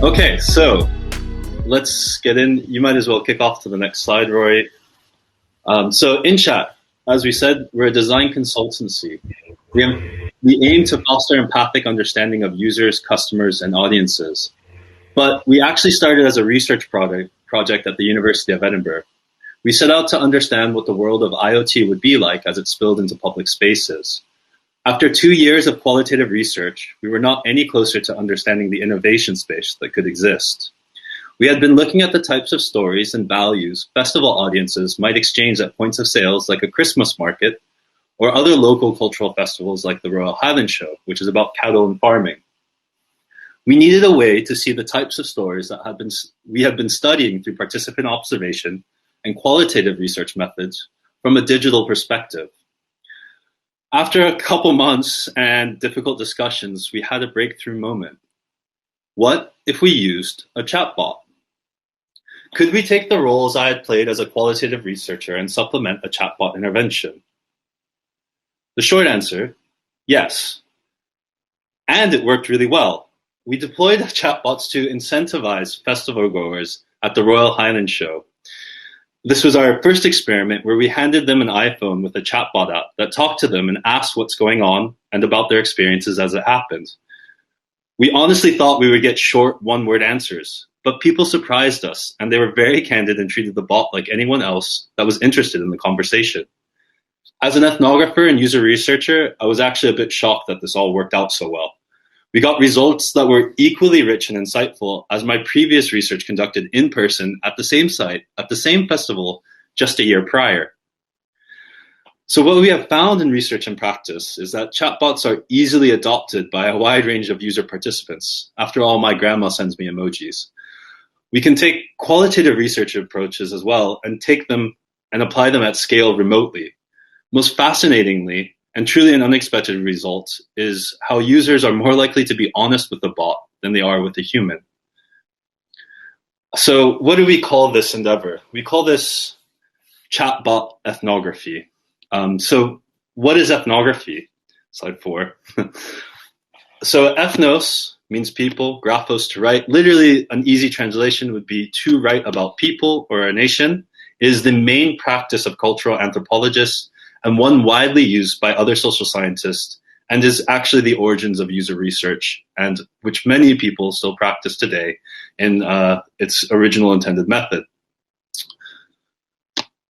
Okay, so let's get in. You might as well kick off to the next slide, Roy. So inChat, as we said, we're a design consultancy. We aim to foster empathic understanding of users, customers, and audiences. But we actually started as a research project at the University of Edinburgh. We set out to understand what the world of IoT would be like as it spilled into public spaces. After 2 years of qualitative research, we were not any closer to understanding the innovation space that could exist. We had been looking at the types of stories and values festival audiences might exchange at points of sales like a Christmas market or other local cultural festivals like the Royal Highland Show, which is about cattle and farming. We needed a way to see the types of stories that we had been studying through participant observation and qualitative research methods from a digital perspective. After a couple months and difficult discussions, we had a breakthrough moment. What if we used a chatbot? Could we take the roles I had played as a qualitative researcher and supplement a chatbot intervention? The short answer, yes. And it worked really well. We deployed chatbots to incentivize festival goers at the Royal Highland Show. This was our first experiment where we handed them an iPhone with a chatbot app that talked to them and asked what's going on and about their experiences as it happened. We honestly thought we would get short one-word answers, but people surprised us and they were very candid and treated the bot like anyone else that was interested in the conversation. As an ethnographer and user researcher, I was actually a bit shocked that this all worked out so well. We got results that were equally rich and insightful as my previous research conducted in person at the same site, at the same festival, just a year prior. So what we have found in research and practice is that chatbots are easily adopted by a wide range of user participants. After all, my grandma sends me emojis. We can take qualitative research approaches as well and take them and apply them at scale remotely. Most fascinatingly, and truly an unexpected result, is how users are more likely to be honest with the bot than they are with a human. So what do we call this endeavor? We call this chatbot ethnography. So what is ethnography? Slide 4. So ethnos means people, graphos to write. Literally an easy translation would be to write about people or a nation. It is the main practice of cultural anthropologists and one widely used by other social scientists, and is actually the origins of user research, and which many people still practice today in its original intended method.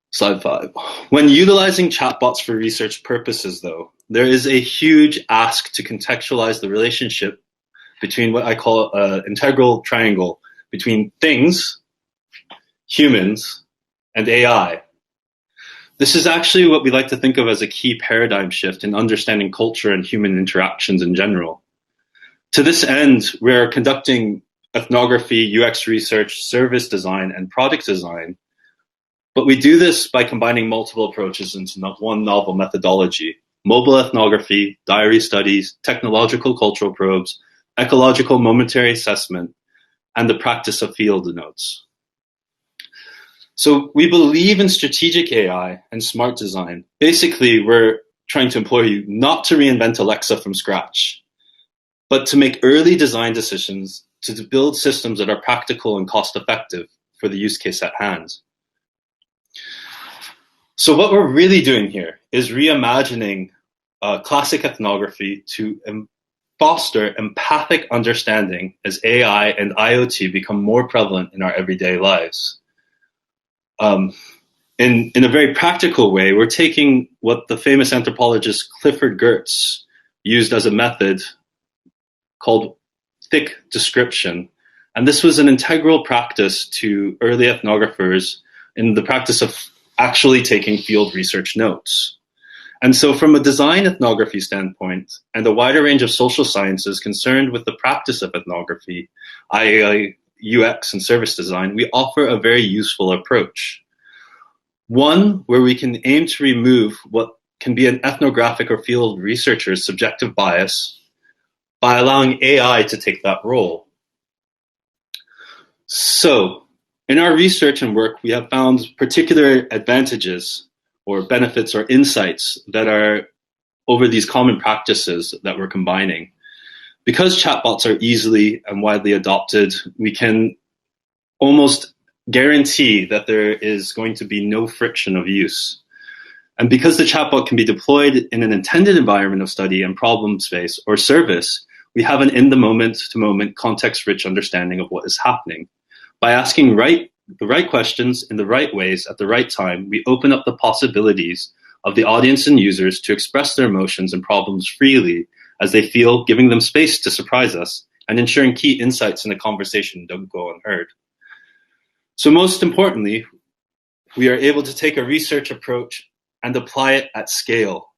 Slide 5. When utilizing chatbots for research purposes, though, there is a huge ask to contextualize the relationship between what I call an integral triangle between things, humans, and AI. This is actually what we like to think of as a key paradigm shift in understanding culture and human interactions in general. To this end, we're conducting ethnography, UX research, service design, and product design. But we do this by combining multiple approaches into one novel methodology: mobile ethnography, diary studies, technological cultural probes, ecological momentary assessment, and the practice of field notes. So we believe in strategic AI and smart design. Basically, we're trying to implore you not to reinvent Alexa from scratch, but to make early design decisions to build systems that are practical and cost-effective for the use case at hand. So what we're really doing here is reimagining classic ethnography to foster empathic understanding as AI and IoT become more prevalent in our everyday lives. In a very practical way, we're taking what the famous anthropologist Clifford Geertz used as a method called thick description. And this was an integral practice to early ethnographers in the practice of actually taking field research notes. And so from a design ethnography standpoint and a wider range of social sciences concerned with the practice of ethnography, i.e. UX and service design, we offer a very useful approach. One where we can aim to remove what can be an ethnographic or field researcher's subjective bias by allowing AI to take that role. So, in our research and work, we have found particular advantages or benefits or insights that are over these common practices that we're combining. Because chatbots are easily and widely adopted, we can almost guarantee that there is going to be no friction of use. And because the chatbot can be deployed in an intended environment of study and problem space or service, we have an in-the-moment-to-moment context-rich understanding of what is happening. By asking the right questions in the right ways at the right time, we open up the possibilities of the audience and users to express their emotions and problems freely as they feel, giving them space to surprise us and ensuring key insights in the conversation don't go unheard. So most importantly, we are able to take a research approach and apply it at scale.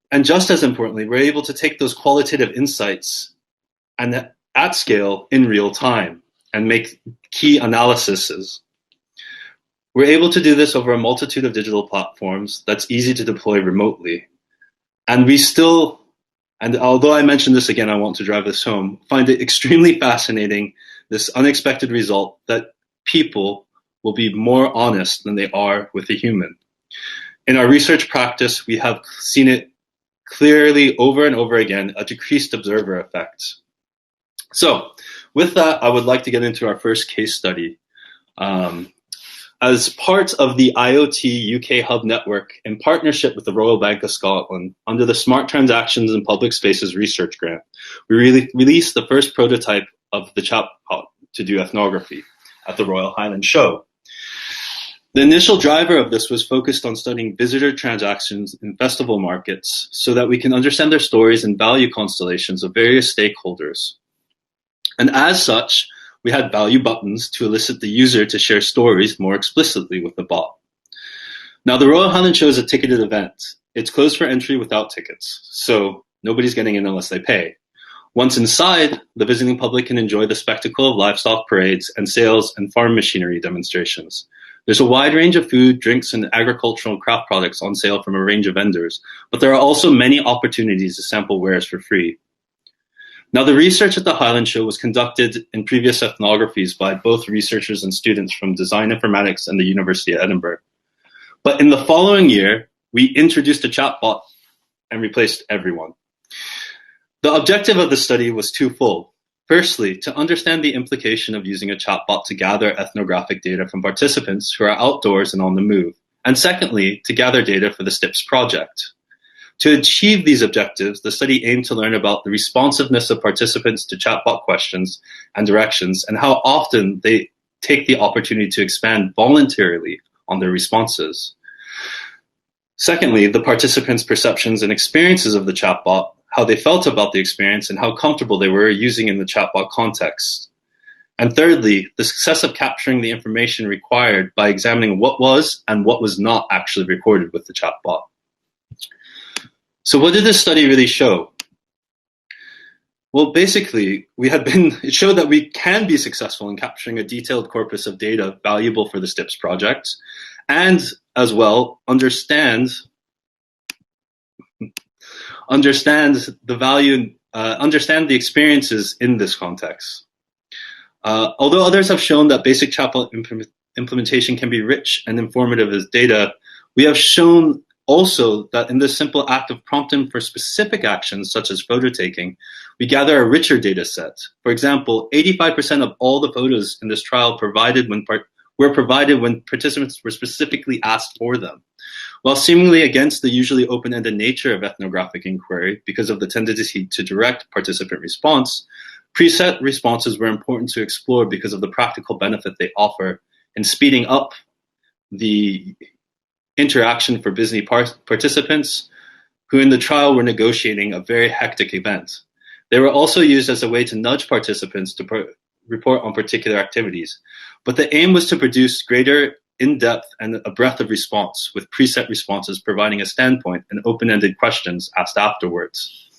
And just as importantly, we're able to take those qualitative insights and at scale in real time and make key analyses. We're able to do this over a multitude of digital platforms that's easy to deploy remotely. And we still, and although I mentioned this again, I want to drive this home, find it extremely fascinating, this unexpected result that people will be more honest than they are with a human. In our research practice, we have seen it clearly over and over again, a decreased observer effect. So with that, I would like to get into our first case study. As part of the IoT UK Hub network, in partnership with the Royal Bank of Scotland, under the Smart Transactions in Public Spaces Research Grant, we released the first prototype of the chatbot to do ethnography at the Royal Highland Show. The initial driver of this was focused on studying visitor transactions in festival markets so that we can understand their stories and value constellations of various stakeholders. And as such, we had value buttons to elicit the user to share stories more explicitly with the bot. Now, the Royal Highland Show is a ticketed event. It's closed for entry without tickets, so nobody's getting in unless they pay. Once inside, the visiting public can enjoy the spectacle of livestock parades and sales and farm machinery demonstrations. There's a wide range of food, drinks, and agricultural craft products on sale from a range of vendors, but there are also many opportunities to sample wares for free. Now, the research at the Highland Show was conducted in previous ethnographies by both researchers and students from Design Informatics and the University of Edinburgh. But in the following year, we introduced a chatbot and replaced everyone. The objective of the study was twofold. Firstly, to understand the implication of using a chatbot to gather ethnographic data from participants who are outdoors and on the move. And secondly, to gather data for the STIPS project. To achieve these objectives, the study aimed to learn about the responsiveness of participants to chatbot questions and directions and how often they take the opportunity to expand voluntarily on their responses. Secondly, the participants' perceptions and experiences of the chatbot, how they felt about the experience, and how comfortable they were using in the chatbot context. And thirdly, the success of capturing the information required by examining what was and what was not actually recorded with the chatbot. So what did this study really show? Well, basically, it showed that we can be successful in capturing a detailed corpus of data valuable for the STIPS project, and as well understand the value, understand the experiences in this context. Although others have shown that basic chatbot implementation can be rich and informative as data, we have shown also that in this simple act of prompting for specific actions, such as photo taking, we gather a richer data set. For example, 85% of all the photos in this trial were provided when participants were specifically asked for them. While seemingly against the usually open-ended nature of ethnographic inquiry because of the tendency to direct participant response, preset responses were important to explore because of the practical benefit they offer in speeding up the interaction for busy participants who in the trial were negotiating a very hectic event. They were also used as a way to nudge participants to report on particular activities. But the aim was to produce greater in-depth and a breadth of response, with preset responses providing a standpoint and open-ended questions asked afterwards.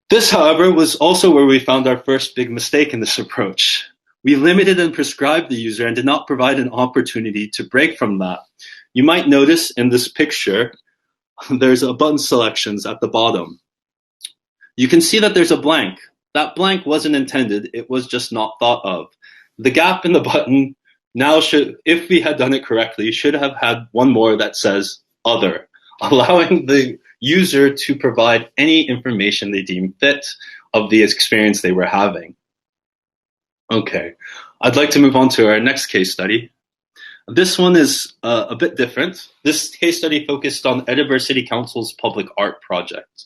This, however, was also where we found our first big mistake in this approach. We limited and prescribed the user and did not provide an opportunity to break from that. You might notice in this picture, there's a button selections at the bottom. You can see that there's a blank. That blank wasn't intended, it was just not thought of. The gap in the button now should, if we had done it correctly, should have had one more that says other, allowing the user to provide any information they deem fit of the experience they were having. Okay, I'd like to move on to our next case study. This one is a bit different. This case study focused on Edinburgh City Council's public art project.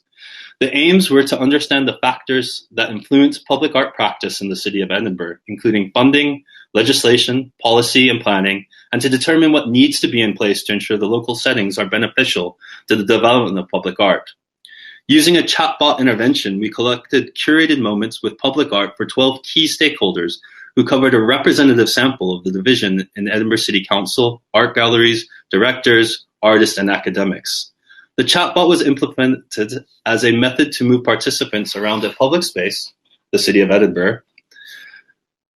The aims were to understand the factors that influence public art practice in the city of Edinburgh, including funding, legislation, policy, and planning, and to determine what needs to be in place to ensure the local settings are beneficial to the development of public art. Using a chatbot intervention, we collected curated moments with public art for 12 key stakeholders who covered a representative sample of the division in Edinburgh City Council, art galleries, directors, artists, and academics. The chatbot was implemented as a method to move participants around a public space, the city of Edinburgh.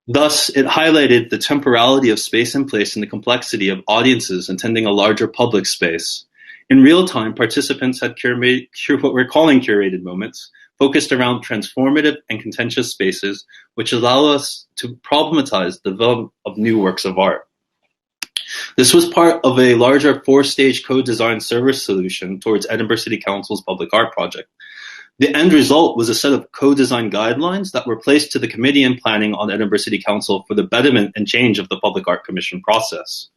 Thus, it highlighted the temporality of space and place and the complexity of audiences attending a larger public space. In real time, participants had what we're calling curated moments, focused around transformative and contentious spaces, which allow us to problematize the development of new works of art. This was part of a larger 4-stage co-design service solution towards Edinburgh City Council's public art project. The end result was a set of co-design guidelines that were placed to the Committee in Planning on Edinburgh City Council for the betterment and change of the Public Art Commission process.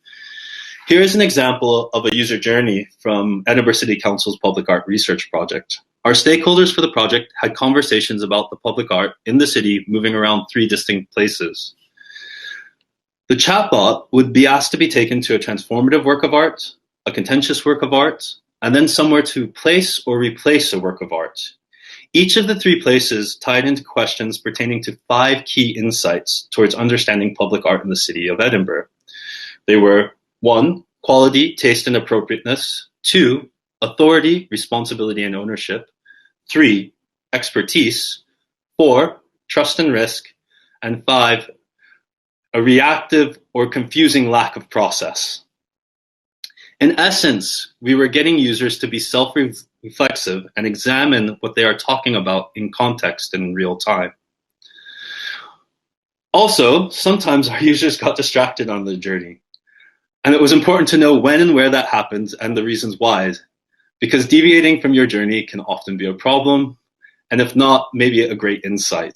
Here is an example of a user journey from Edinburgh City Council's public art research project. Our stakeholders for the project had conversations about the public art in the city moving around 3 distinct places. The chatbot would be asked to be taken to a transformative work of art, a contentious work of art, and then somewhere to place or replace a work of art. Each of the 3 places tied into questions pertaining to 5 key insights towards understanding public art in the city of Edinburgh. They were 1, quality, taste, and appropriateness. 2, authority, responsibility, and ownership. 3, expertise. 4, trust and risk. And 5, a reactive or confusing lack of process. In essence, we were getting users to be self-reflexive and examine what they are talking about in context and in real time. Also, sometimes our users got distracted on the journey. And it was important to know when and where that happens and the reasons why, because deviating from your journey can often be a problem, and if not, maybe a great insight.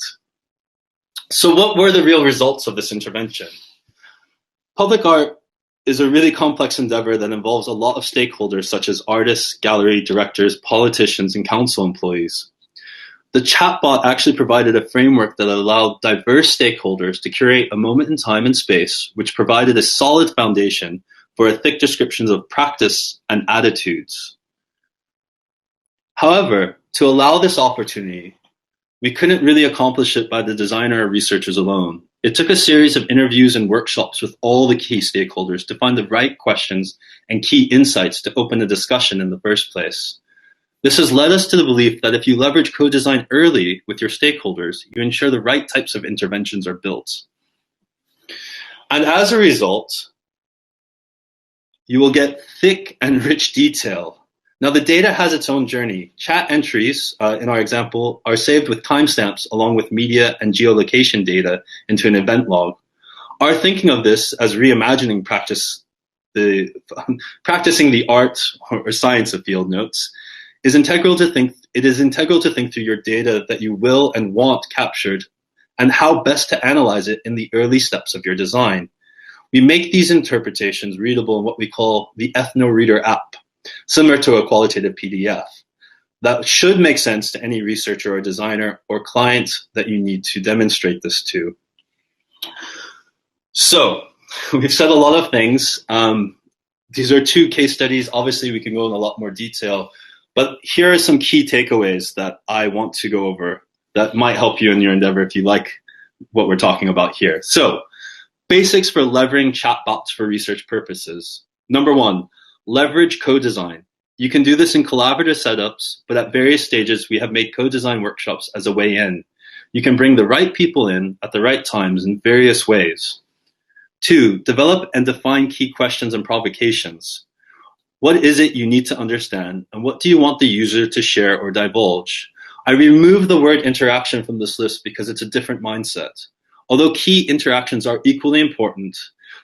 So what were the real results of this intervention? Public art is a really complex endeavor that involves a lot of stakeholders such as artists, gallery directors, politicians, and council employees. The chatbot actually provided a framework that allowed diverse stakeholders to curate a moment in time and space, which provided a solid foundation for a thick descriptions of practice and attitudes. However, to allow this opportunity, we couldn't really accomplish it by the designer or researchers alone. It took a series of interviews and workshops with all the key stakeholders to find the right questions and key insights to open a discussion in the first place. This has led us to the belief that if you leverage co-design early with your stakeholders, you ensure the right types of interventions are built. And as a result, you will get thick and rich detail. Now, the data has its own journey. Chat entries, in our example, are saved with timestamps along with media and geolocation data into an event log. Our thinking of this as reimagining practicing the art or science of field notes is integral to think. It is integral to think through your data that you will and want captured and how best to analyze it in the early steps of your design. We make these interpretations readable in what we call the EthnoReader app, similar to a qualitative PDF. That should make sense to any researcher or designer or client that you need to demonstrate this to. So, we've said a lot of things. These are 2 case studies. Obviously, we can go in a lot more detail, but here are some key takeaways that I want to go over that might help you in your endeavor if you like what we're talking about here. So, basics for leveraging chatbots for research purposes. Number 1, leverage co-design. You can do this in collaborative setups, but at various stages, we have made co-design workshops as a way in. You can bring the right people in at the right times in various ways. 2, develop and define key questions and provocations. What is it you need to understand, and what do you want the user to share or divulge? I remove the word interaction from this list because it's a different mindset. Although key interactions are equally important,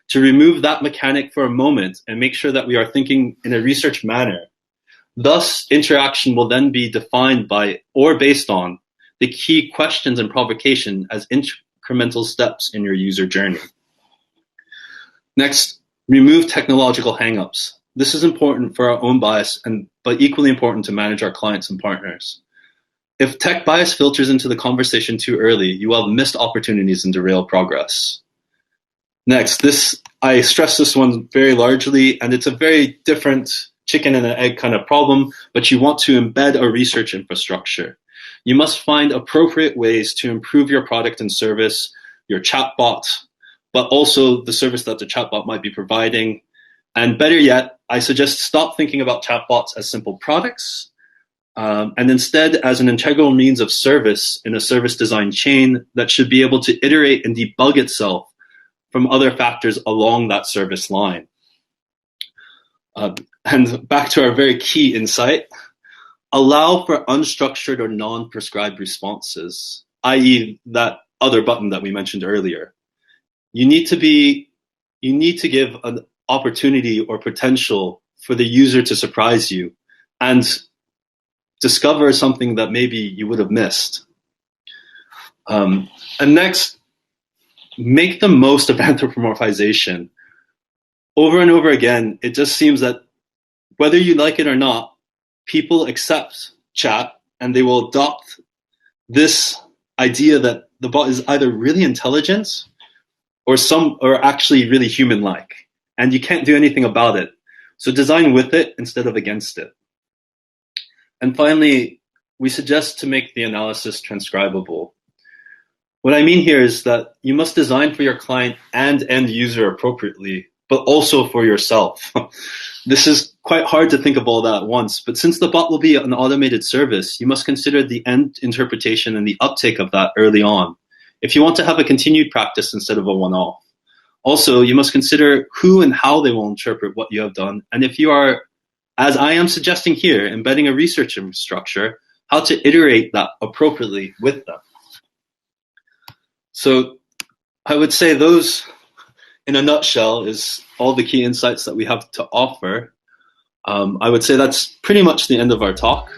to remove that mechanic for a moment and make sure that we are thinking in a research manner, Thus, interaction will then be defined by or based on the key questions and provocation as incremental steps in your user journey. Next, remove technological hangups. This is important for our own bias, but equally important to manage our clients and partners. If tech bias filters into the conversation too early, you will have missed opportunities and derail progress. Next, I stress this one very largely, and it's a very different chicken and an egg kind of problem, but you want to embed a research infrastructure. You must find appropriate ways to improve your product and service, your chatbot, but also the service that the chatbot might be providing. And better yet, I suggest stop thinking about chatbots as simple products, and instead as an integral means of service in a service design chain that should be able to iterate and debug itself from other factors along that service line. And back to our very key insight, allow for unstructured or non-prescribed responses, i.e. that other button that we mentioned earlier. You need to give an opportunity or potential for the user to surprise you and discover something that maybe you would have missed. And next, make the most of anthropomorphization. Over and over again, it just seems that whether you like it or not, people accept chat and they will adopt this idea that the bot is either really intelligent or actually really human-like, and you can't do anything about it. So design with it instead of against it. And finally, we suggest to make the analysis transcribable. What I mean here is that you must design for your client and end user appropriately, but also for yourself. This is quite hard to think of all that at once, but since the bot will be an automated service, you must consider the end interpretation and the uptake of that early on, if you want to have a continued practice instead of a one-off. Also, you must consider who and how they will interpret what you have done, and if you are, as I am suggesting here, embedding a research infrastructure, how to iterate that appropriately with them. So I would say those, in a nutshell, is all the key insights that we have to offer. I would say that's pretty much the end of our talk.